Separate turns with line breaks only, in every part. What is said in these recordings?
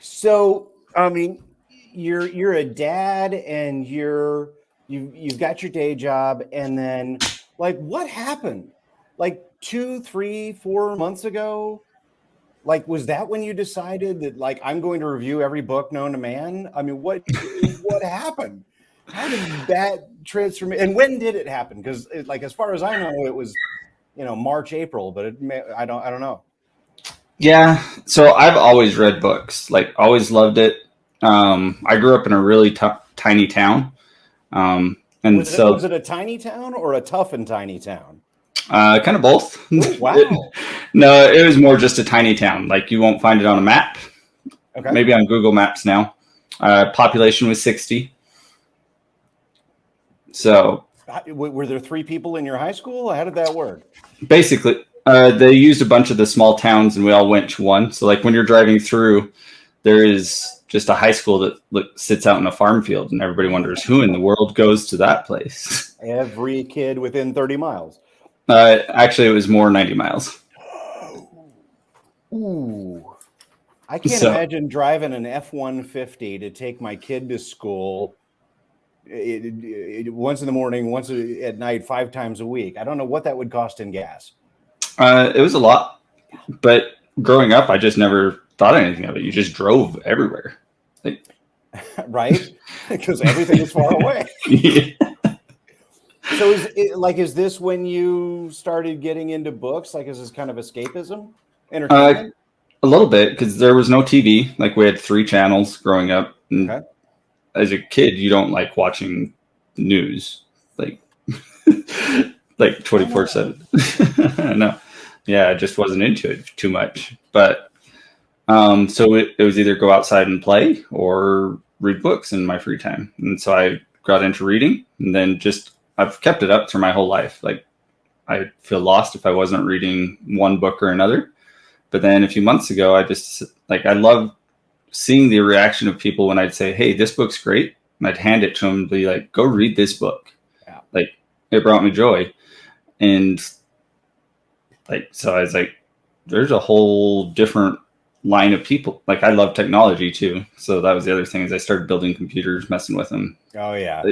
So, I mean, you're a dad, and you've got your day job, and then like what happened? Like 2, 3, 4 months ago? Like, was that when you decided that like I'm going to review every book known to man? I mean, what happened? How did that transform? And when did it happen? Because like as far as I know, it was March, April, but I don't know.
Yeah, so I've always read books, like always loved it. I grew up in a really tiny town, and
Was it
so
was it a tiny town or a tough and tiny town?
kind of both.
Oh wow.
No, it was more just a tiny town. Like you won't find it on a map.
Okay.
Maybe on Google Maps now. Population was 60. So
Were there 3 people in your high school? How did that work?
basically, they used a bunch of the small towns, and we all went to one. So like when you're driving through, there is just a high school that sits out in a farm field, and everybody wonders who in the world goes to that place.
Every kid within 30 miles.
Actually, it was more 90 miles.
Ooh. I can't
So
imagine driving an F-150 to take my kid to school once in the morning, once at night, 5 times a week. I don't know what that would cost in gas.
it was a lot, but growing up, I just never thought anything of it. You just drove everywhere. Like,
Right? Because everything is far away.
yeah.
So is this when you started getting into books? Like, is this kind of escapism,
Uh,
entertainment?
a little bit because there was no TV. Like we had 3 channels growing up, and
Okay.
as a kid, you don't like watching news like like
Oh, no.
24/7. No, yeah, I just wasn't into it too much. But so it was either go outside and play or read books in my free time, and so I got into reading, and then just I've kept it up through my whole life. Like I feel lost if I wasn't reading one book or another. But then a few months ago, I just like I love seeing the reaction of people when I'd say, "Hey, this book's great," and I'd hand it to them and be like, "Go read this book."
Yeah.
Like it brought me joy, and like so I was like, "There's a whole different line of people." Like I love technology too, so that was the other thing is I started building computers, messing with them.
Oh, yeah.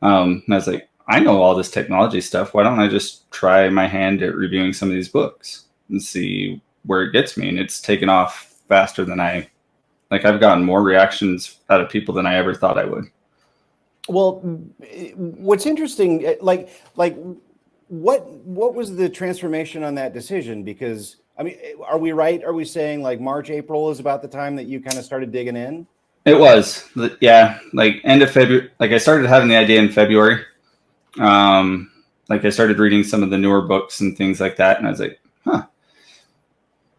And I was like, I know all this technology stuff. Why don't I just try my hand at reviewing some of these books and see where it gets me? And it's taken off faster than I've gotten more reactions out of people than I ever thought I would.
Well, what's interesting, like, what was the transformation on that decision? Because I mean, are we right? Are we saying like March, April is about the time that you kind of started digging in?
It was, yeah, like end of February. Like I started having the idea in February. Like I started reading some of the newer books and things like that, and I was like, huh.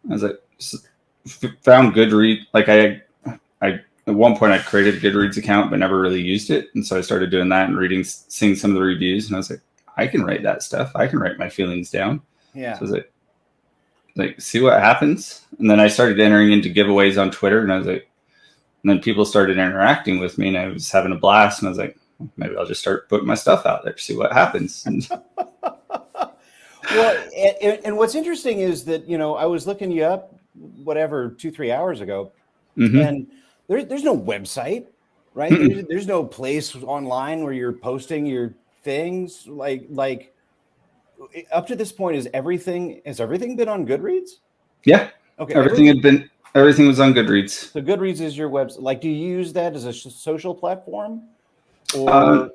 I was like, found Goodreads. Like I at one point I created a Goodreads account, but never really used it, and so I started doing that and reading, seeing some of the reviews, and I was like, I can write that stuff. I can write my feelings down.
Yeah.
So I was like see what happens, and then I started entering into giveaways on Twitter, and I was like, and then people started interacting with me, and I was having a blast, and I was like, maybe I'll just start putting my stuff out there, see what happens.
Well, and what's interesting is that I was looking you up, whatever, 2, 3 hours ago,
Mm-hmm.
and there's no website, right? There's no place online where you're posting your things. Like up to this point, has everything been on Goodreads?
Yeah,
Okay,
everything was on Goodreads.
So Goodreads is your website. Like, do you use that as a social platform,
Uh,
or?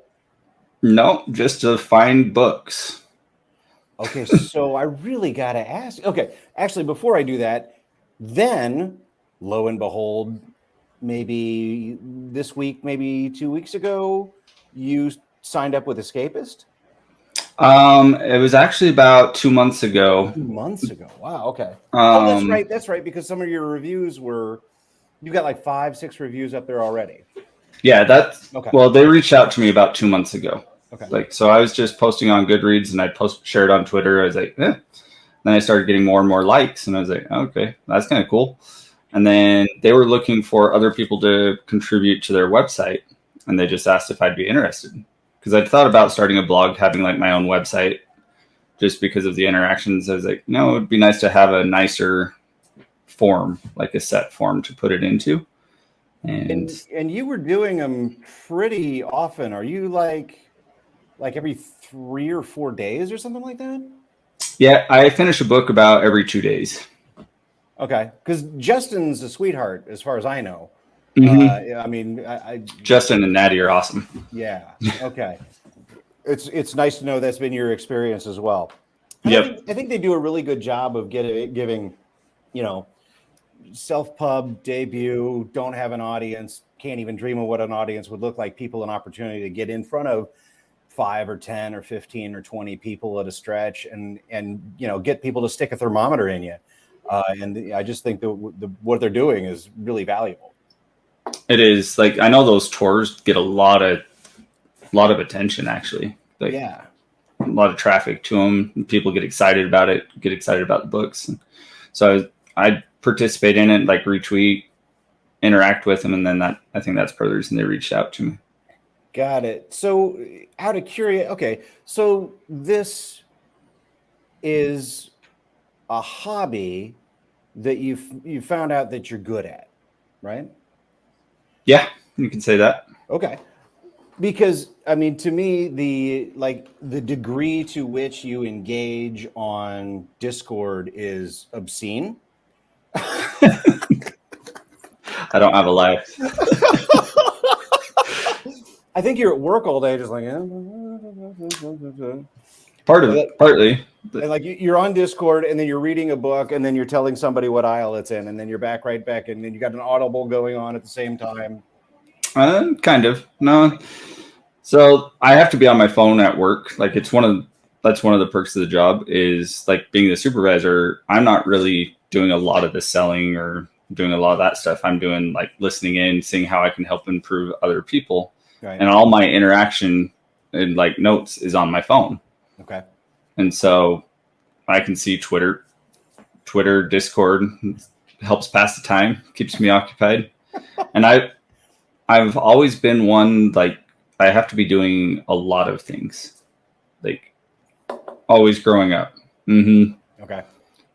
no, just to find books.
Okay, so I really got to ask. Okay, actually, before I do that, then lo and behold, maybe this week, maybe 2 weeks ago, you signed up with Escapist.
It was actually about 2 months ago.
2 months ago. Wow. Okay. Oh, that's
Um,
right. That's right. Because some of your reviews you've got like 5, 6 reviews up there already.
yeah,
Okay.
well, they reached out to me about 2 months ago.
Okay.
Like, so I was just posting on Goodreads and I shared on Twitter. I was like, eh. Then I started getting more and more likes, and I was like, okay, that's kind of cool. And then they were looking for other people to contribute to their website, and they just asked if I'd be interested. Because I'd thought about starting a blog, having like my own website, just because of the interactions. I was like, no, it'd be nice to have a nicer form, like a set form to put it into. And
you were doing them pretty often. Are you like every 3 or 4 days or something like that?
yeah, I finish a book about every 2 days.
Okay, because Justin's a sweetheart, as far as I know.
Mm-hmm.
I mean,
Justin and Natty are awesome.
Yeah. Okay. It's nice to know that's been your experience as well. And
Yep.
I think they do a really good job of giving, self-pub debut, don't have an audience, can't even dream of what an audience would look like, people an opportunity to get in front of 5 or 10 or 15 or 20 people at a stretch and get people to stick a thermometer in you. And I just think what they're doing is really valuable.
It is. Like, I know those tours get a lot of attention, actually. Like,
yeah.
A lot of traffic to them. People get excited about it, get excited about the books. And so I participate in it, like retweet, interact with them. And then I think that's part of the reason they reached out to me.
Got it. So out of curiosity, okay. So this is a hobby that you found out that you're good at, right?
Yeah, you can say that.
Okay. Because I mean, to me, the degree to which you engage on Discord is obscene.
I don't have a life.
I think you're at work all day, just like
partly.
And like you're on Discord, and then you're reading a book, and then you're telling somebody what aisle it's in, and then you're right back, and then you got an Audible going on at the same time.
Kind of. No. So I have to be on my phone at work. Like that's one of the perks of the job is like being the supervisor. I'm not really doing a lot of the selling or doing a lot of that stuff. I'm doing like listening in, seeing how I can help improve other people. Right. And all my interaction and like notes is on my phone.
Okay.
And so I can see Twitter, Discord helps pass the time, keeps me occupied. And I've always been one, like, I have to be doing a lot of things, like always growing up. Mm-hmm.
Okay.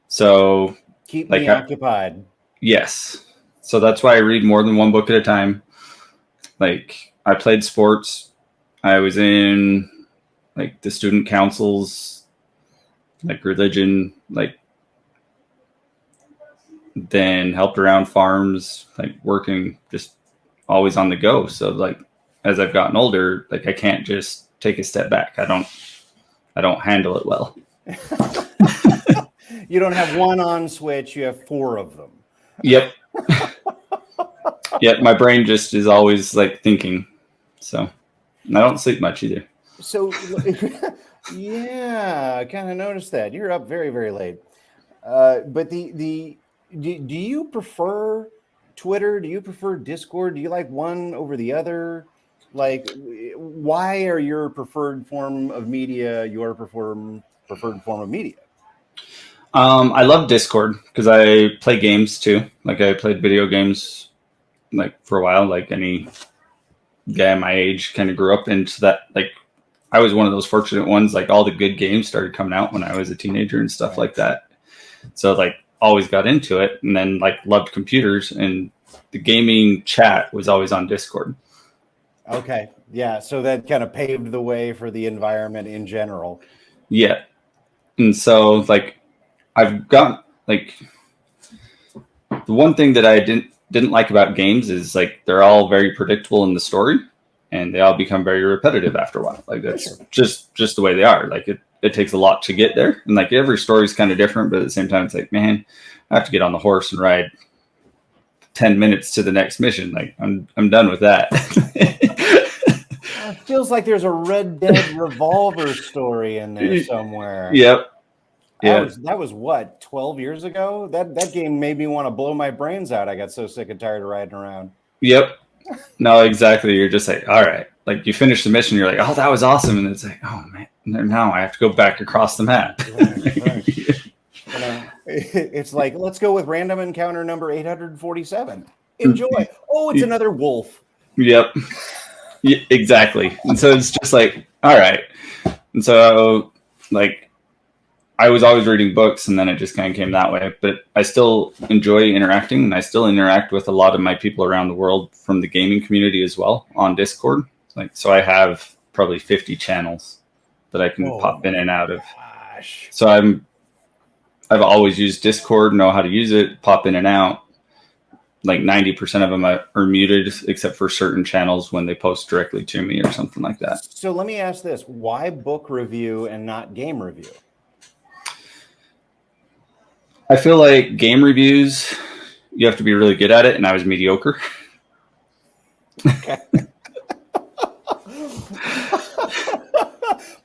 So
keep me occupied.
Yes. So that's why I read more than one book at a time. Like I played sports. I was in like the student councils, like religion, like then helped around farms, like working, just always on the go. So like, as I've gotten older, like I can't just take a step back. I don't handle it well.
You don't have one on switch. You have 4 of them.
Yep. Yep. My brain just is always like thinking. So I don't sleep much either.
So yeah, I kind of noticed that you're up very, very late. But do you prefer Twitter? Do you prefer Discord? Do you like one over the other? Like, why are your preferred form of media your preferred form of media?
I love Discord because I play games too. Like I played video games like for a while, like any guy my age kind of grew up into that. Like I was one of those fortunate ones, like all the good games started coming out when I was a teenager and stuff like that. So like always got into it and then like loved computers and the gaming chat was always on Discord.
Okay. Yeah. So that kind of paved the way for the environment in general.
Yeah. And so like I've got like the one thing that I didn't like about games is like they're all very predictable in the story and they all become very repetitive after a while. Like that's just the way they are. Like it takes a lot to get there. And like every story is kind of different, but at the same time it's like, man, I have to get on the horse and ride 10 minutes to the next mission. Like I'm done with that.
It feels like there's a Red Dead Revolver story in there somewhere.
Yep. Yeah.
That was what, 12 years ago? That game made me want to blow my brains out. I got so sick and tired of riding around.
Yep. No, exactly. You're just like, all right. Like you finish the mission, you're like, oh, that was awesome. And it's like, oh man, now I have to go back across the map.
Right. It's like, let's go with random encounter number 847. Enjoy. Oh, it's another wolf.
Yep. Yeah, exactly. And so it's just like, all right. And so like I was always reading books, and then it just kind of came that way. But I still enjoy interacting, and I still interact with a lot of my people around the world from the gaming community as well on Discord. Like, so I have probably 50 channels that I can pop in and out of.
Gosh.
So I've always used Discord, know how to use it, pop in and out. Like 90% of them are muted, except for certain channels when they post directly to me or something like that.
So let me ask this: why book review and not game review?
I feel like game reviews, you have to be really good at it, and I was mediocre.
Okay.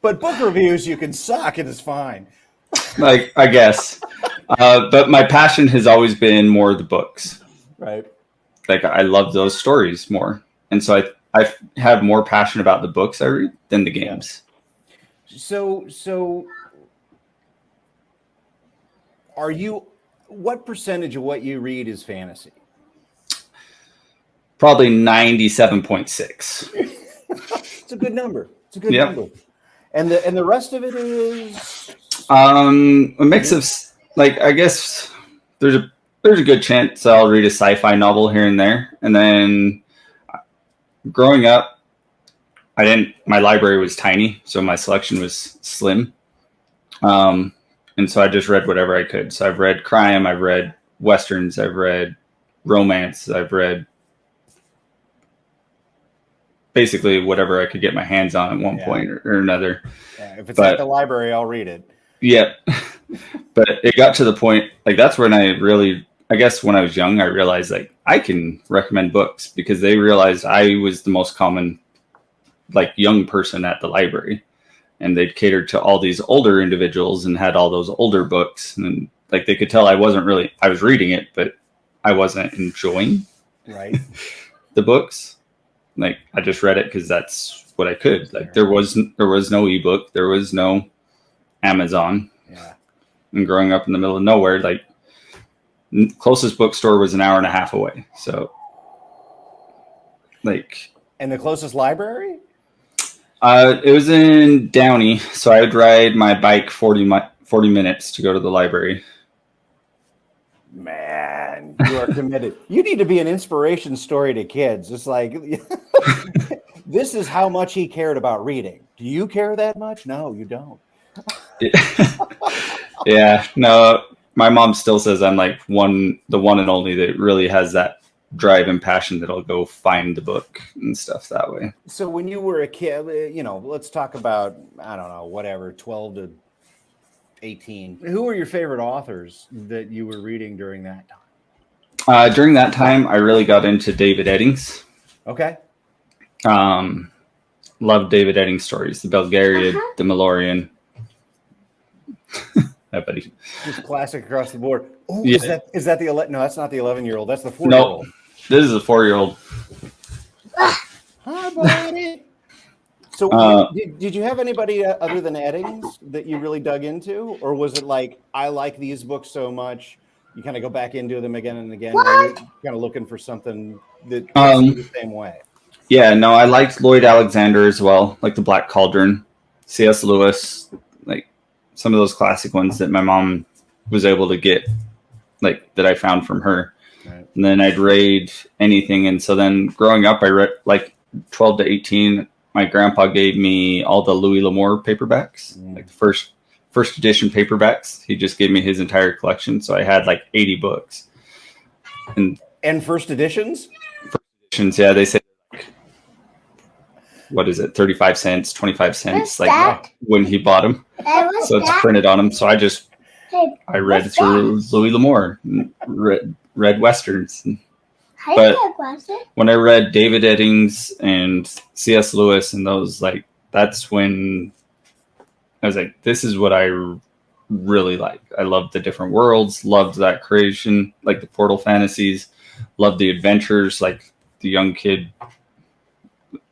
But book reviews, you can suck and it's fine.
Like, I guess. But my passion has always been more the books.
Right.
Like, I love those stories more. And so I have more passion about the books I read than the games.
So are you, what percentage of what you read is fantasy?
Probably 97.6.
It's a good number. It's a good number. And the rest of it is
a mix of, like, I guess there's a good chance I'll read a sci-fi novel here and there. And then growing up, my library was tiny, so my selection was slim. And so I just read whatever I could. So I've read crime, I've read Westerns, I've read romance, I've read basically whatever I could get my hands on at one point or another.
Yeah, if it's at the library, I'll read it.
Yeah. But it got to the point, like, that's when I guess when I was young, I realized, like, I can recommend books because they realized I was the most common, like, young person at the library. And they'd catered to all these older individuals and had all those older books. And, like, they could tell I was reading it, but I wasn't enjoying the books. Like, I just read it because that's what I could. Like, there was no ebook, there was no Amazon.
Yeah.
And growing up in the middle of nowhere, like, closest bookstore was an hour and a half away. So, like,
and the closest library?
It was in Downey, so I would ride my bike 40 minutes to go to the library.
Man, you are committed. You need to be an inspiration story to kids. It's like, this is how much he cared about reading. Do you care that much? No, you don't.
Yeah, no, my mom still says I'm like the one and only that really has that drive and passion that'll go find the book and stuff that way.
So when you were a kid, let's talk about, I don't know, whatever, 12 to 18. Who were your favorite authors that you were reading during that time?
During that time, I really got into David Eddings.
Okay.
Loved David Eddings stories, The Belgariad, The Malloreon. Yeah, buddy.
Just classic across the board. Oh,
yeah.
Is that the 11? No, that's not the 11-year-old. That's the 4-year-old.
No, this is a 4-year-old.
Hi, buddy. So did you have anybody other than Eddings that you really dug into? Or was it like, I like these books so much, you kind of go back into them again and again? Or you're kind of looking for something that the same way?
Yeah, no, I liked Lloyd Alexander as well, like The Black Cauldron, C.S. Lewis, like some of those classic ones that my mom was able to get, like, that I found from her. Right. And then I'd read anything. And so then growing up, I read, like, 12 to 18, my grandpa gave me all the Louis L'Amour paperbacks, like the first edition paperbacks. He just gave me his entire collection. So I had like 80 books.
And first editions?
First editions, yeah, they say, like, what is it, 35 cents, 25 cents, like when he bought them. So it's printed on them. So I read through Louis L'Amour, read Westerns. But when I read David Eddings and C.S. Lewis and those, like, that's when I was like, this is what I really like. I loved the different worlds, loved that creation, like the portal fantasies, loved the adventures, like the young kid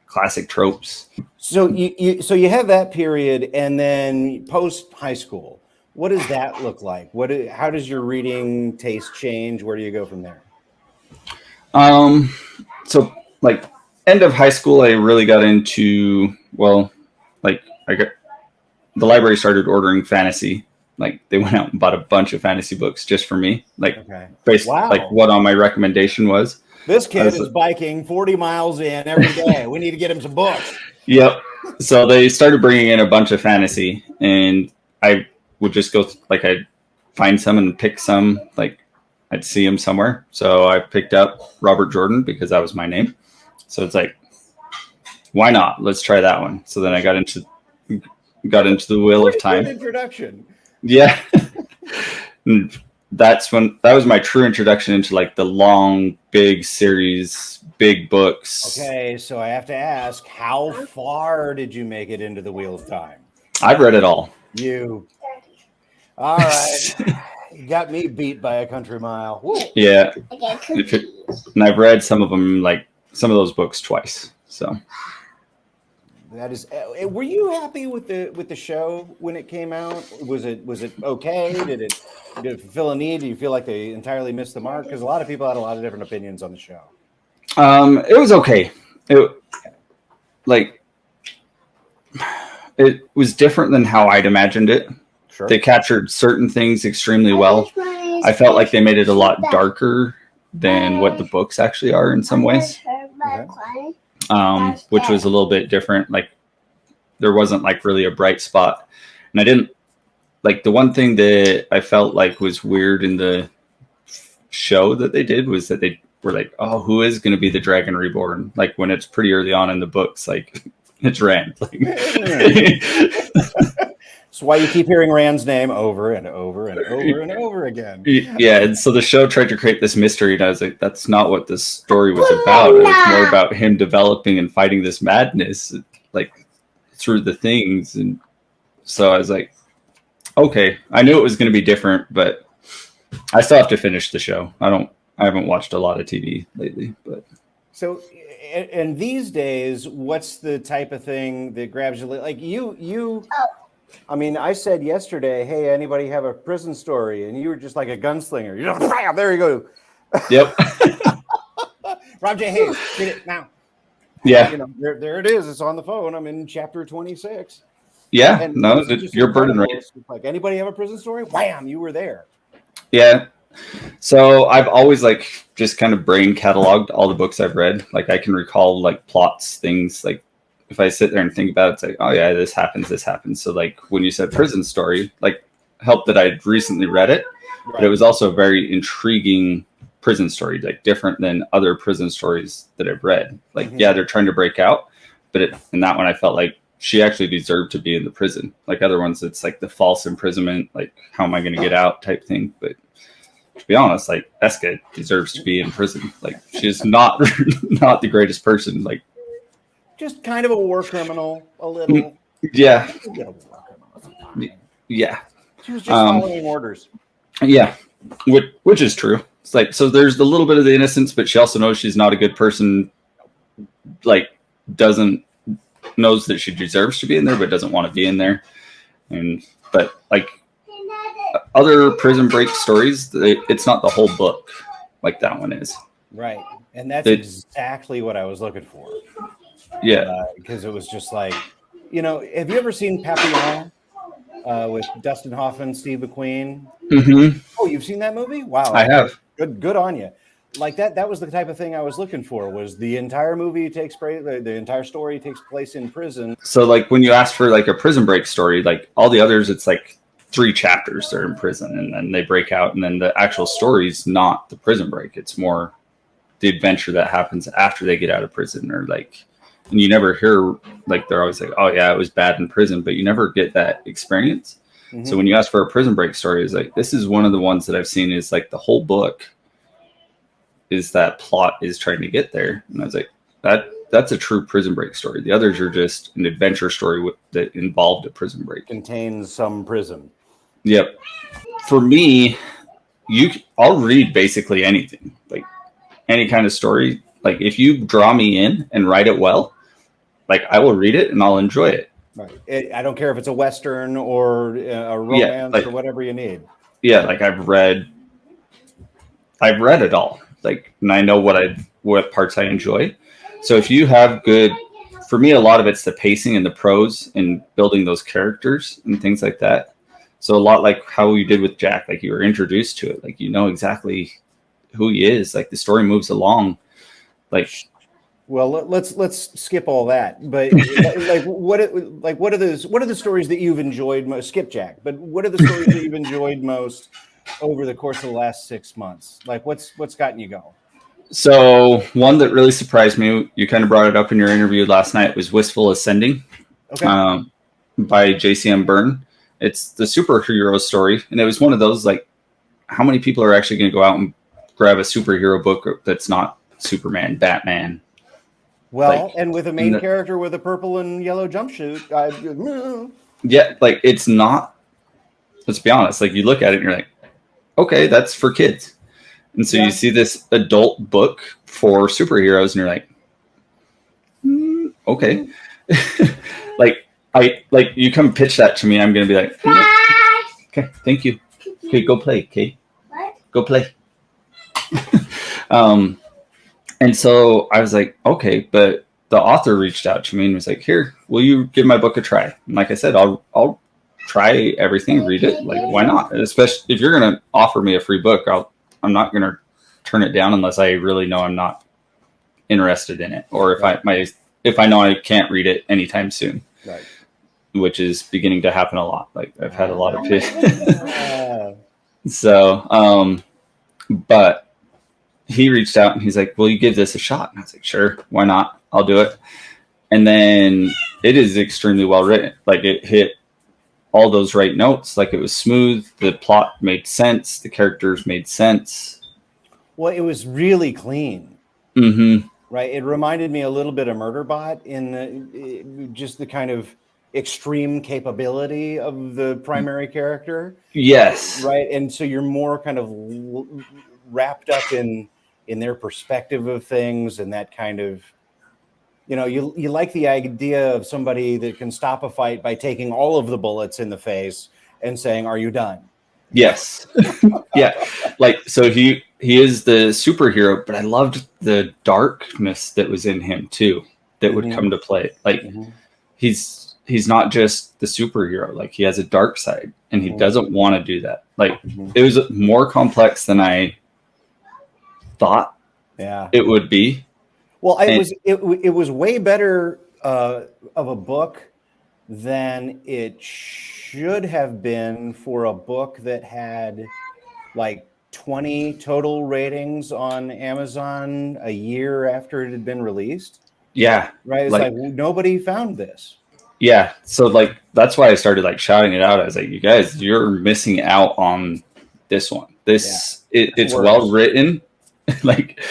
classic tropes.
So you have that period, and then post high school, what does that look like? How does your reading taste change? Where do you go from there?
So like end of high school, I really got into, well, like the library started ordering fantasy Like they went out and bought a bunch of fantasy books just for me, like
Okay.
based
Wow.
like what on my recommendation was.
This kid
was-
is biking 40 miles in every day. We need to get him some books.
Yep. So they started bringing in a bunch of fantasy, and I would just go like I'd find some and pick some. Like I'd see him somewhere, so I picked up Robert Jordan because that was my name. So it's like, why not? Let's try that one. So then I got into the Wheel of Time.
Good introduction.
Yeah. And that was my true introduction into like the long, big series, big books.
Okay, so I have to ask, how far did you make it into the Wheel of Time?
I've read it all.
All right. You got me beat by a country mile. Woo.
Yeah. And I've read some of them, like some of those books twice. So
That is. Were you happy with the show when it came out? Was it okay? Did it fulfill a need? Do you feel like they entirely missed the mark? Because a lot of people had a lot of different opinions on the show.
it was okay. It was different than how I'd imagined it.
Sure.
They captured certain things extremely well. I felt like they made it a lot darker than what the books actually are in some ways. Which was a little bit different. Like there wasn't like really a bright spot, and I didn't like the one thing that I felt like was weird in the show that they did was that they were like, oh, who is going to be the Dragon Reborn? Like when it's pretty early on in the books, like it's Rand. Like,
that's why you keep hearing Rand's name over and over and over and over again.
Yeah, and so the show tried to create this mystery, and I was like, that's not what this story was about. It was more about him developing and fighting this madness, like through the things. And so I was like, okay, I knew it was going to be different, but I still have to finish the show. I haven't watched a lot of TV lately, but
so. And these days, what's the type of thing that grabs you? Like you. I mean, I said yesterday, hey, anybody have a prison story? And you were just like a gunslinger. You're like, bam, there you go.
Yep.
Rob J. Hayes, get it now.
Yeah.
You know, there it is. It's on the phone. I'm in chapter 26.
Yeah.
And
No,
it's
you're burning right.
It's like, anybody have a prison story? Wham, you were there.
Yeah. So I've always like just kind of brain cataloged all the books I've read. Like I can recall like plots, things like if I sit there and think about it, it's like, oh yeah, this happens. So like when you said prison story, like helped that I'd recently read it,
Right.
but it was also a very intriguing prison story, like different than other prison stories that I've read. Like, yeah, they're trying to break out, but in that one, I felt like she actually deserved to be in the prison. Like other ones, it's like the false imprisonment, like how am I going to get out type thing. But to be honest, like Eska deserves to be in prison. Like she's not the greatest person. Like
Just kind of a war criminal, a little.
yeah,
A war criminal. That's fine.
yeah,
She was just following orders.
yeah, which is true. It's like so there's a little bit of the innocence, but she also knows she's not a good person. Like knows that she deserves to be in there, but doesn't want to be in there. But like other prison break stories, it's not the whole book like that one is.
Right. And that's exactly what I was looking for.
Yeah.
Because it was just like, you know, have you ever seen Papillon with Dustin Hoffman, Steve McQueen?
Mm-hmm.
Oh, you've seen that movie? Wow.
I have.
Good on you. Like that was the type of thing I was looking for. Was the entire movie takes place, the entire story takes place in prison.
So like when you ask for like a prison break story, like all the others, it's like 3 chapters they're in prison and then they break out, and then the actual story's not the prison break. It's more the adventure that happens after they get out of prison, or like, and you never hear like they're always like, oh yeah, it was bad in prison, but you never get that experience. Mm-hmm. So when you ask for a prison break story, it's like this is one of the ones that I've seen is like the whole book is that plot is trying to get there, and I was like that's a true prison break story. The others are just an adventure story that involved a prison break.
Contains some prison.
Yep. For me, I'll read basically anything, like any kind of story. Like if you draw me in and write it well, like I will read it and I'll enjoy it.
Right. I don't care if it's a Western or a romance or whatever you need.
Yeah. Like I've read it all. Like, and I know what parts I enjoy. So if you have for me, a lot of it's the pacing and the prose and building those characters and things like that. So a lot like how you did with Jack, like you were introduced to it, like you know exactly who he is. Like the story moves along. Like,
well, let's skip all that. But like what are the stories that you've enjoyed most? Skip Jack, but what are the stories that you've enjoyed most over the course of the last 6 months? Like what's gotten you going?
so one that really surprised me, you kind of brought it up in your interview last night, was Wistful Ascending,
Okay.
by JCM Byrne. It's the superhero story, and it was one of those like, how many people are actually going to go out and grab a superhero book that's not Superman, Batman?
Well,
Like,
and with a main character with a purple and yellow jumpsuit,
yeah, like it's not. Let's be honest. Like you look at it, and you're like, okay, that's for kids. And so
Yeah.
you see this adult book for superheroes, and you're like, okay. like you come pitch that to me, I'm gonna be like, okay, thank you. Okay, go play, Kate.
What?
Go play. And so I was like, okay, but the author reached out to me and was like, here, will you give my book a try? And like I said, I'll try everything, read it. Like, why not? And especially if you're gonna offer me a free book, I'm not gonna turn it down unless I really know I'm not interested in it, or if I know I can't read it anytime soon.
right.
Which is beginning to happen a lot. Like I've had a lot of it.
Uh,
So, but he reached out and he's like, will you give this a shot? And I was like, sure, why not? I'll do it. And then it is extremely well written. Like it hit all those right notes. Like it was smooth. The plot made sense. The characters made sense.
well, it was really clean.
Mm-hmm.
Right. It reminded me a little bit of Murderbot in just the kind of extreme capability of the primary character.
Yes.
Right. And so you're more kind of wrapped up in their perspective of things, and that kind of, you like the idea of somebody that can stop a fight by taking all of the bullets in the face and saying, are you done?
Yes. Yeah. Like, so he is the superhero, but I loved the darkness that was in him too, that would come to play. Like he's not just the superhero, like he has a dark side and he doesn't want to do that. Like it was more complex than I thought it would be.
Well, it was way better of a book than it should have been for a book that had like 20 total ratings on Amazon a year after it had been released.
Yeah.
Right. It's like nobody found this.
Yeah. So like that's why I started like shouting it out. I was like, you guys, you're missing out on this one. It's well written. Like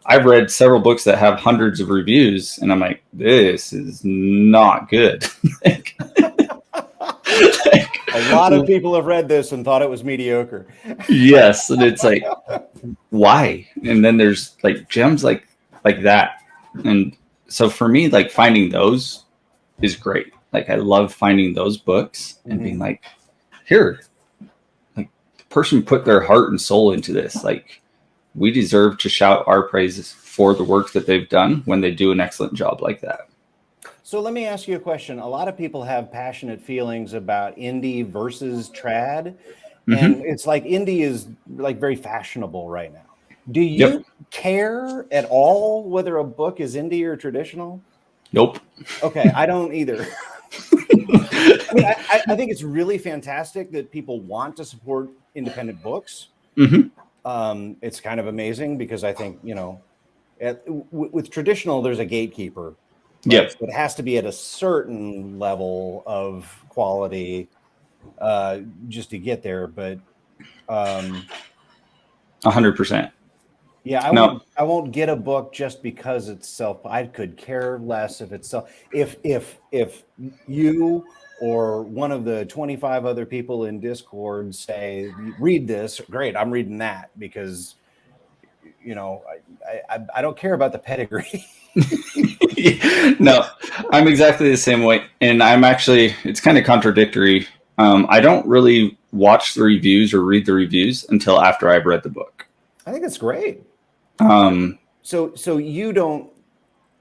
I've read several books that have hundreds of reviews, and I'm like, this is not good.
A lot of people have read this and thought it was mediocre.
Yes, and it's like, why? And then there's like gems like that, and so for me, like finding those is great. Like I love finding those books and being like, here, like the person put their heart and soul into this. Like we deserve to shout our praises for the work that they've done when they do an excellent job like that.
So let me ask you a question. A lot of people have passionate feelings about indie versus trad. And it's like indie is like very fashionable right now. Do you care at all whether a book is indie or traditional?
Nope.
Okay, I don't either. I mean, I think it's really fantastic that people want to support independent books. It's kind of amazing because I think, with traditional, there's a gatekeeper. Right?
Yep.
So it has to be at a certain level of quality just to get there. But
100%.
Yeah, I won't get a book just because it's self. I could care less if it's self. If you or one of the 25 other people in Discord say, read this, great, I'm reading that because, I don't care about the pedigree.
No, I'm exactly the same way. And it's kind of contradictory. I don't really watch the reviews or read the reviews until after I've read the book.
I think it's great.
So
you don't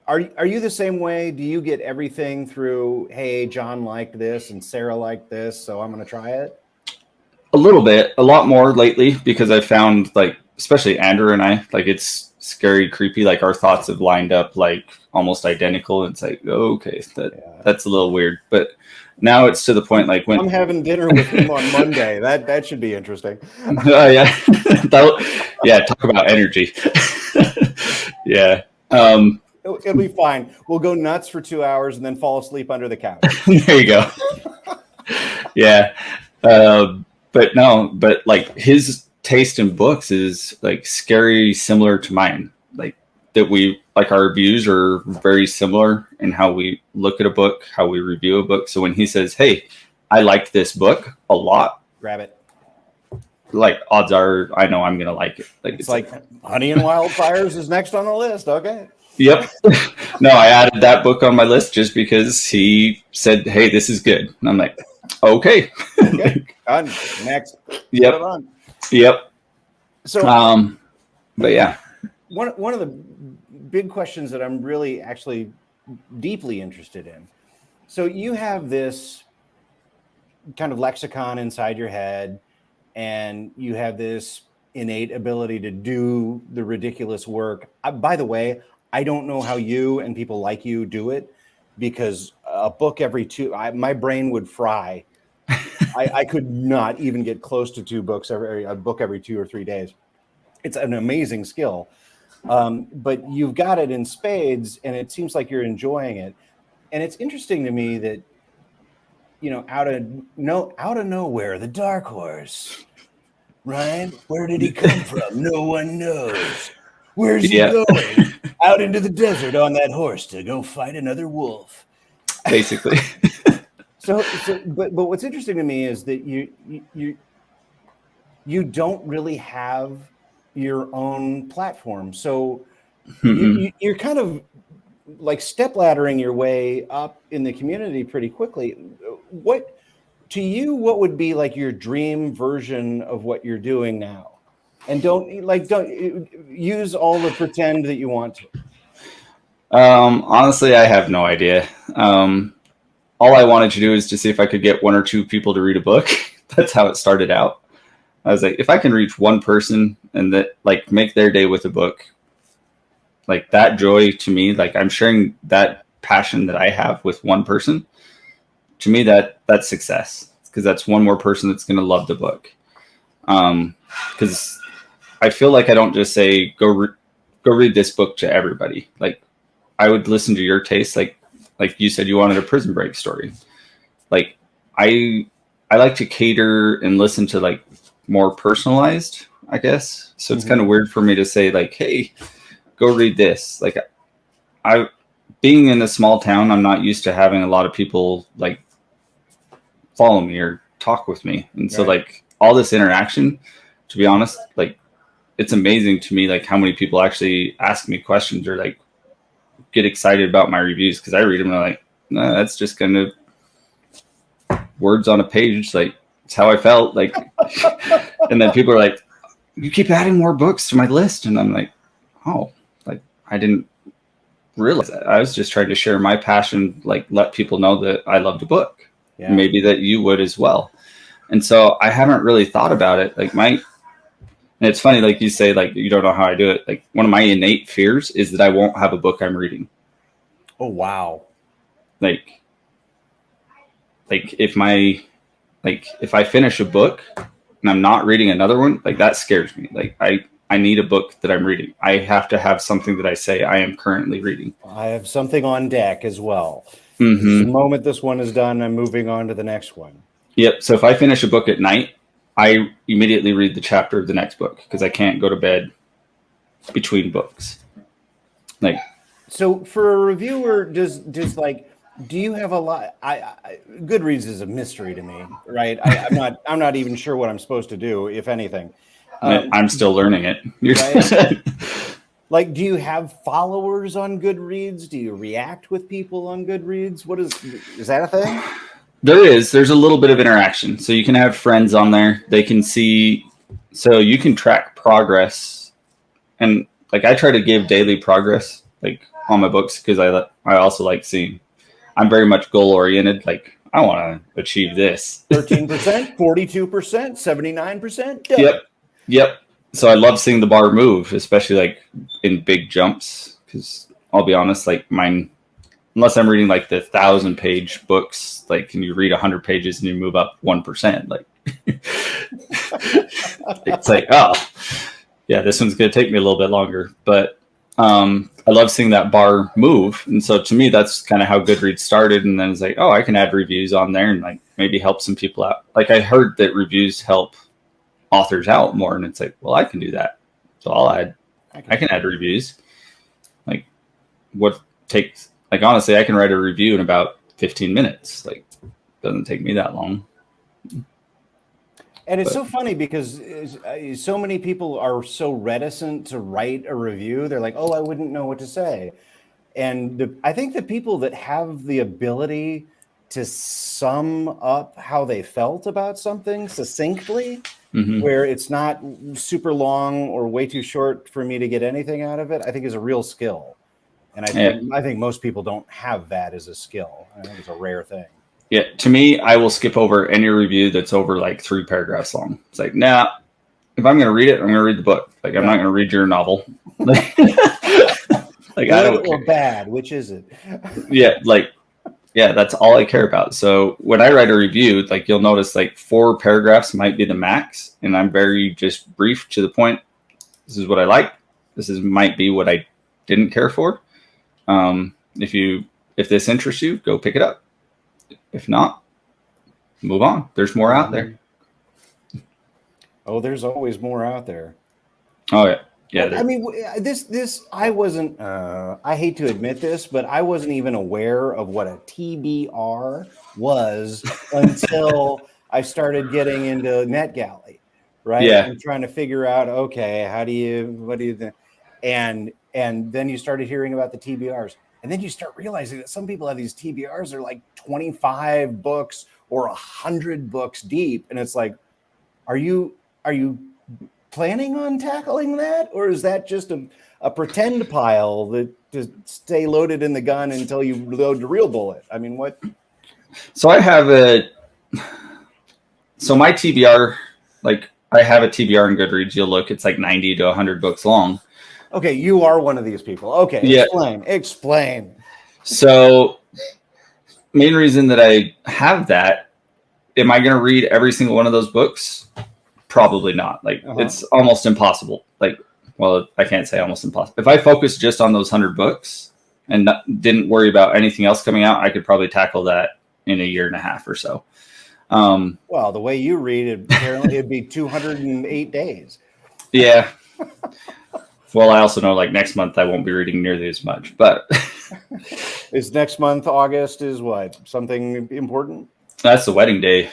Are you the same way? Do you get everything through, hey, John liked this and Sarah liked this, so I'm going to try it?
A little bit, a lot more lately, because I found, like, especially Andrew and I, like, it's scary, creepy. Like, our thoughts have lined up like almost identical. It's like, oh, okay, that's a little weird. But now it's to the point like when
I'm having dinner with him on Monday. That should be interesting.
Yeah, yeah. Talk about energy. Yeah.
It'll be fine. We'll go nuts for 2 hours and then fall asleep under the couch.
There you go. Yeah. But no, but like his taste in books is like scary similar to mine. Like that we like our views are very similar in how we look at a book, how we review a book. So when he says, "Hey, I liked this book a lot,"
grab it.
Like odds are I know I'm gonna like it. Like
it's like Honey and Wildfires is next on the list. Okay.
Yep. No, I added that book on my list just because he said, "Hey, this is good." And I'm like, okay.
Done. Next.
Yep. Yep.
So,
but yeah,
one of the big questions that I'm really actually deeply interested in. So you have this kind of lexicon inside your head, and you have this innate ability to do the ridiculous work. By the way, I don't know how you and people like you do it, because a book every my brain would fry. I could not even get close to a book every 2 or 3 days. It's an amazing skill. But you've got it in spades, and it seems like you're enjoying it. And it's interesting to me that, you know, out of nowhere, the dark horse, right? Where did he come from? No one knows. Where's he going? Out into the desert on that horse to go fight another wolf.
Basically.
But what's interesting to me is that you don't really have your own platform. So you're kind of like stepladdering your way up in the community pretty quickly. What would be like your dream version of what you're doing now? And don't use all the pretend that you want to.
Honestly, I have no idea. All I wanted to do is to see if I could get 1 or 2 people to read a book. That's how it started out. I was like, if I can reach one person and that like make their day with a book, like that joy to me, like I'm sharing that passion that I have with one person. To me, that's success, because that's one more person that's going to love the book. Because I feel like I don't just say go read this book to everybody. Like I would listen to your taste. Like you said, you wanted a Prison Break story. Like I like to cater and listen to like more personalized, I guess. So it's kind of weird for me to say like, hey, go read this. Like being in a small town, I'm not used to having a lot of people like follow me or talk with me. And so like all this interaction, to be honest, like it's amazing to me, like how many people actually ask me questions or like get excited about my reviews, because I read them and I'm like, nah, that's just kind of words on a page. Like it's how I felt. Like, and then people are like, you keep adding more books to my list. And I'm like, oh, like I didn't realize that. I was just trying to share my passion, like let people know that I loved a book. Yeah. Maybe that you would as well. And so I haven't really thought about it. Like and it's funny, like you say, like you don't know how I do it. Like one of my innate fears is that I won't have a book I'm reading.
Oh wow!
Like if I finish a book and I'm not reading another one, like that scares me. Like I need a book that I'm reading. I have to have something that I say I am currently reading.
I have something on deck as well. The moment this one is done, I'm moving on to the next one.
Yep. So if I finish a book at night, I immediately read the chapter of the next book, because I can't go to bed between books. Like,
so for a reviewer, does like, do you have a lot? Goodreads is a mystery to me, right? I'm not even sure what I'm supposed to do, if anything.
I'm still learning it.
Right? Like, do you have followers on Goodreads? Do you react with people on Goodreads? Is that a thing?
There's a little bit of interaction. So you can have friends on there. They can see, so you can track progress. And like I try to give daily progress. Like on my books because I also like seeing. I'm very much goal oriented. Like I want to achieve this.
13%, 42%, 79%.
Yep. So I love seeing the bar move, especially like in big jumps. Because I'll be honest, like mine, unless I'm reading like the 1,000-page books, like can you read 100 pages and you move up 1%? Like it's like, oh yeah, this one's going to take me a little bit longer. But I love seeing that bar move. And so to me, that's kind of how Goodreads started. And then it's like, oh, I can add reviews on there and like maybe help some people out. Like I heard that reviews help authors out more. And it's like, well, I can do that. So I can add reviews. Like what takes, like, honestly, I can write a review in about 15 minutes. Like doesn't take me that long.
And it's so funny because so many people are so reticent to write a review. They're like, oh, I wouldn't know what to say. And I think the people that have the ability to sum up how they felt about something succinctly, where it's not super long or way too short for me to get anything out of it, I think is a real skill. And I think most people don't have that as a skill. I think it's a rare thing.
Yeah, to me, I will skip over any review that's over like 3 paragraphs long. It's like, nah, if I'm going to read it, I'm going to read the book. Like, I'm not going to read your novel. Like,
Good
I don't
or
care.
bad, which is it?
Yeah, that's all I care about. So when I write a review, like you'll notice like 4 paragraphs might be the max. And I'm very just brief to the point. This is what I like. Might be what I didn't care for. If this interests you, go pick it up. If not, move on. There's more out there.
Oh, there's always more out there.
Oh yeah. Yeah.
I mean, I wasn't, I hate to admit this, but I wasn't even aware of what a TBR was until I started getting into NetGalley, right?
Yeah.
And trying to figure out, okay, what do you, and then you started hearing about the TBRs. And then you start realizing that some people have these TBRs that are like 25 books or 100 books deep. And it's like, are you planning on tackling that? Or is that just a pretend pile that to stay loaded in the gun until you load the real bullet? I mean, what?
So so my TBR, like I have a TBR in Goodreads. You'll look, it's like 90 to 100 books long.
Okay, you are one of these people. Okay,
yeah.
Explain.
So, main reason that I have that, am I going to read every single one of those books? Probably not. Like, it's almost impossible. Like, well, I can't say almost impossible. If I focus just on those 100 books and didn't worry about anything else coming out, I could probably tackle that in a year and a half or so.
Well, the way you read it, apparently it'd be 208 days.
Yeah. Well, I also know like next month I won't be reading nearly as much, but
is next month, August, is what? Something important?
That's the wedding day.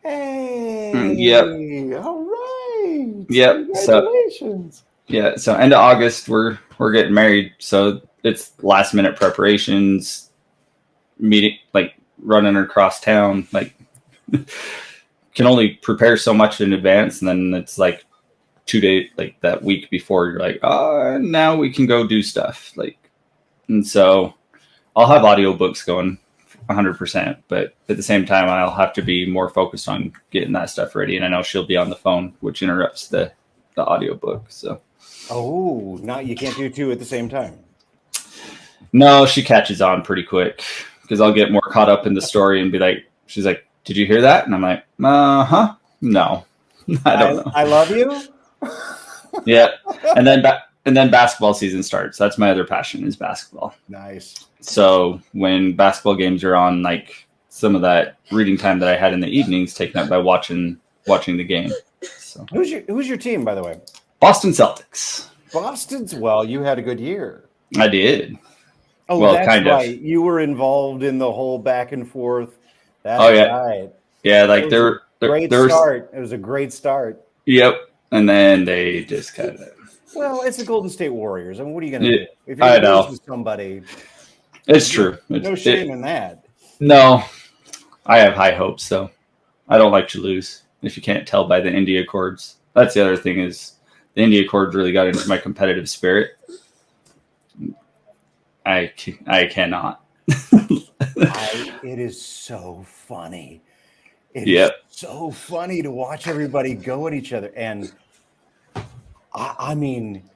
Hey.
Yep.
All right.
Yep.
Congratulations.
So end of August we're getting married. So it's last minute preparations, meeting, like running across town, like can only prepare so much in advance, and then it's like 2 days, like that week before, you're like, now we can go do stuff. Like, and so I'll have audiobooks going 100%, but at the same time, I'll have to be more focused on getting that stuff ready. And I know she'll be on the phone, which interrupts the audiobook. So,
now you can't do 2 at the same time.
No, she catches on pretty quick because I'll get more caught up in the story and be like, she's like, did you hear that? And I'm like, no, I don't know.
I love you.
Yeah. And then basketball season starts. That's my other passion is basketball.
Nice.
So when basketball games are on, like some of that reading time that I had in the evenings taken up by watching the game. So
who's your team, by the way?
Boston Celtics.
Boston's. Well, you had a good year.
I did.
Oh, well, that's right. You were involved in the whole back and forth. That's right.
Yeah, like
great start. It was a great start.
Yep. And then they just kind of.
Well, it's the Golden State Warriors. I mean, what are you going to do? If
I
you're
know.
losing somebody,
it's true.
No shame in that.
No, I have high hopes, so I don't like to lose. If you can't tell by the India chords, that's the other thing is the India chords really got into my competitive spirit. I cannot.
It is so funny. It is so funny to watch everybody go at each other. And I mean,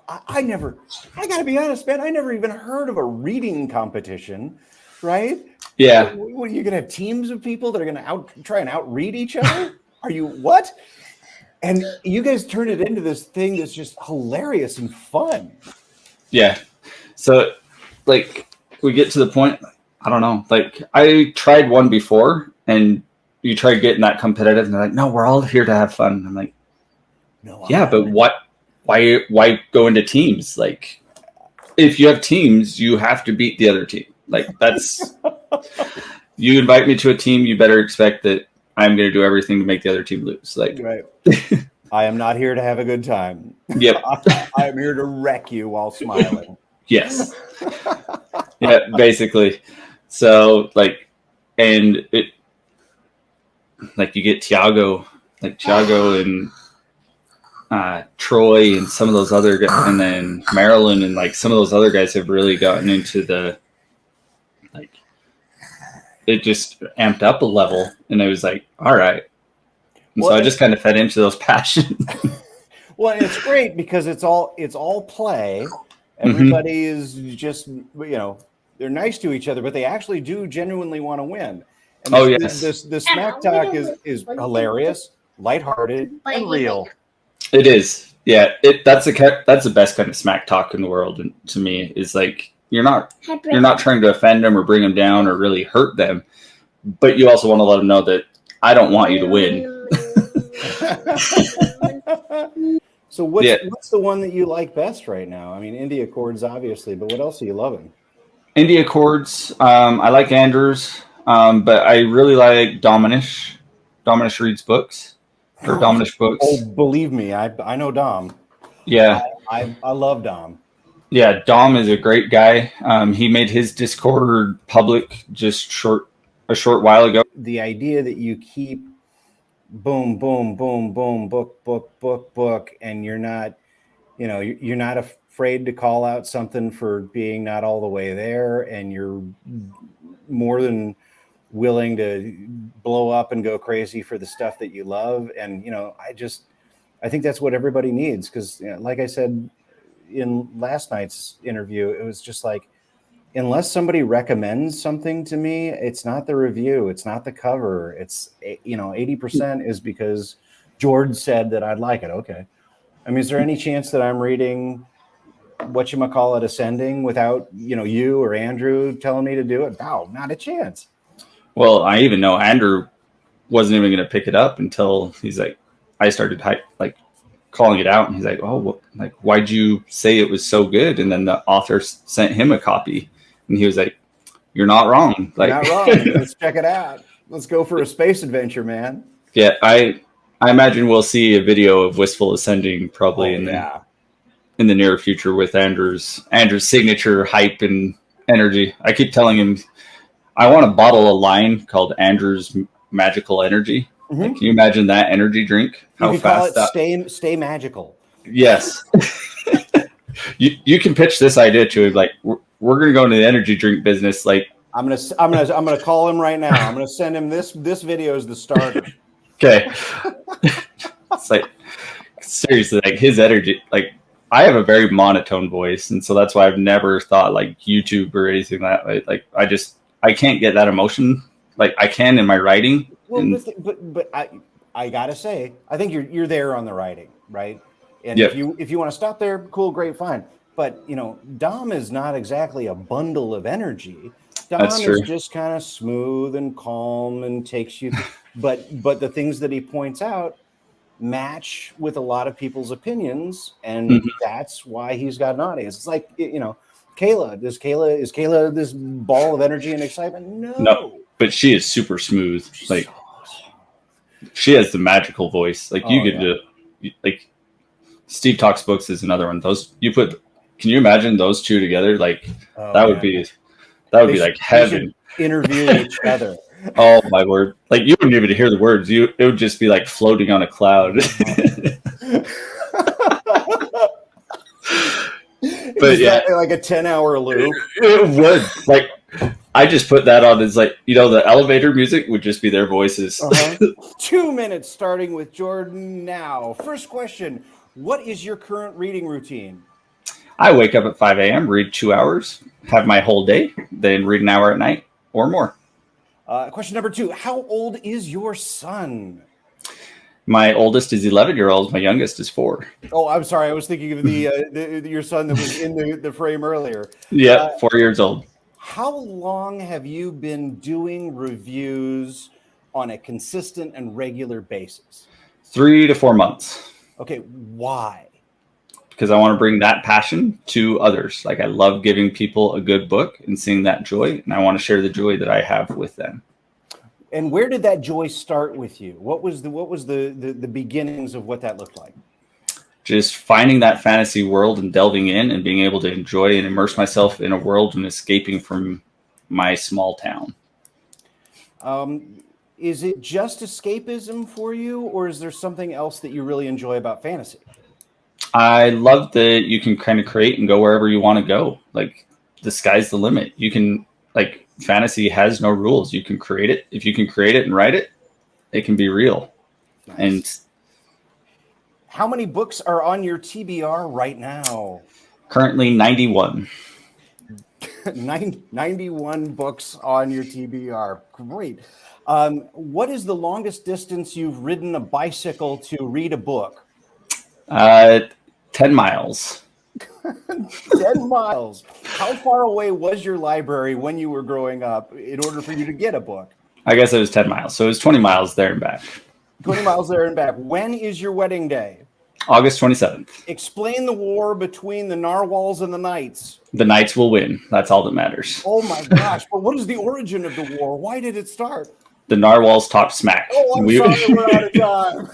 I gotta be honest, man, I never even heard of a reading competition, right?
Yeah.
What, are you gonna have teams of people that are gonna try and outread each other? Are you what? And you guys turn it into this thing that's just hilarious and fun.
Yeah. So like we get to the point, I don't know, like I tried one before and you try getting that competitive and they're like, no, we're all here to have fun. I'm like, no, yeah, but why go into teams? Like if you have teams, you have to beat the other team. Like that's you invite me to a team, you better expect that I'm going to do everything to make the other team lose. Like,
right. I am not here to have a good time.
Yep.
I am here to wreck you while smiling.
Yes. Yeah, basically. So like, and it, like you get Tiago and Troy and some of those other guys, and then Marilyn and like some of those other guys have really gotten into the, like, it just amped up a level, and I was like, all right. And so I just kind of fed into those passions.
Well, it's great because it's all play. Everybody is just, they're nice to each other, but they actually do genuinely want to win. And
yes.
The smack talk is hilarious, lighthearted, and real.
It is. Yeah. That's the best kind of smack talk in the world. And to me is like, you're not trying to offend them or bring them down or really hurt them, but you also want to let them know that I don't want you to win.
So what's the one that you like best right now? I mean, India Chords obviously, but what else are you loving?
India Chords. I like Anders, but I really like Dominish. Dominish reads books or Dominish books.
Oh, believe me, I know Dom.
Yeah,
I love Dom.
Yeah, Dom is a great guy. He made his Discord public just a short while ago.
The idea that you keep boom, boom, boom, boom, book, and you're not, you're not afraid to call out something for being not all the way there, and you're more than willing to blow up and go crazy for the stuff that you love. And, I think that's what everybody needs. Cause like I said, in last night's interview, it was just like, unless somebody recommends something to me, it's not the review, it's not the cover. It's 80% is because George said that I'd like it. Okay. I mean, is there any chance that I'm reading whatchamacallit Ascending without, you or Andrew telling me to do it? No, not a chance.
Well, I even know Andrew wasn't even going to pick it up until he's like, I started calling it out, and he's like, "Oh, why'd you say it was so good?" And then the author sent him a copy, and he was like, "You're not wrong.
Not wrong. Let's check it out. Let's go for a space adventure, man."
Yeah, I imagine we'll see a video of Wistful Ascending probably in the near future with Andrew's signature hype and energy. I keep telling him I want to bottle a line called Andrew's Magical Energy. Mm-hmm. Like, can you imagine that energy drink?
How you fast call it stay magical.
Yes. you can pitch this idea to him, like we're gonna go into the energy drink business. Like
I'm gonna call him right now. I'm gonna send him this video as the starter.
Okay. It's like seriously, like his energy, like I have a very monotone voice, and so that's why I've never thought like YouTube or anything that way. Like I can't get that emotion. Like I can in my writing.
Well, but I gotta say, I think you're there on the writing, right? And if you want to stop there, cool, great, fine. But Dom is not exactly a bundle of energy. Dom is just kind of smooth and calm and takes you. but the things that he points out match with a lot of people's opinions, and that's why he's got an audience. It's like Kayla. Is Kayla this ball of energy and excitement? No. But
she is super smooth. Like she has the magical voice. Like you get to like Steve Talks Books is another one. Can you imagine those two together? Like that would be be like heaven.
Interview each other.
Oh my word. Like you wouldn't even hear the words. It would just be like floating on a cloud. But yeah,
that like a 10-hour loop?
it would. Like, I just put that on as like, the elevator music would just be their voices.
2 minutes starting with Jordan now. First question, what is your current reading routine?
I wake up at 5 a.m., read 2 hours, have my whole day, then read an hour at night or more.
Question number 2, how old is your son?
My oldest is 11-year-old. My youngest is 4.
Oh, I'm sorry. I was thinking of your son that was in the frame earlier.
Yep, 4 years old.
How long have you been doing reviews on a consistent and regular basis?
3 to 4 months.
Okay, why?
Because I want to bring that passion to others. Like, I love giving people a good book and seeing that joy, and I want to share the joy that I have with them.
And where did that joy start with you? What was the beginnings of what that looked like?
Just finding that fantasy world and delving in and being able to enjoy and immerse myself in a world and escaping from my small town.
Is it just escapism for you, or is there something else that you really enjoy about fantasy?
I love that you can kind of create and go wherever you want to go. Like, the sky's the limit. You can, like, fantasy has no rules. You can create it. If you can create it and write it, it can be real.
Nice.
And
how many books are on your TBR right now?
Currently 91.
91 books on your TBR. Great. What is the longest distance you've ridden a bicycle to read a book?
10 miles.
10 miles. How far away was your library when you were growing up in order for you to get a book?
I guess it was 10 miles. So it was 20 miles there and back.
20 miles there and back. When is your wedding day?
August 27th.
Explain the war between the narwhals and the knights.
The knights will win. That's all that matters.
Oh my gosh. But what is the origin of the war? Why did it start?
The narwhals talk smack.
Oh, I'm sorry, we're out of time.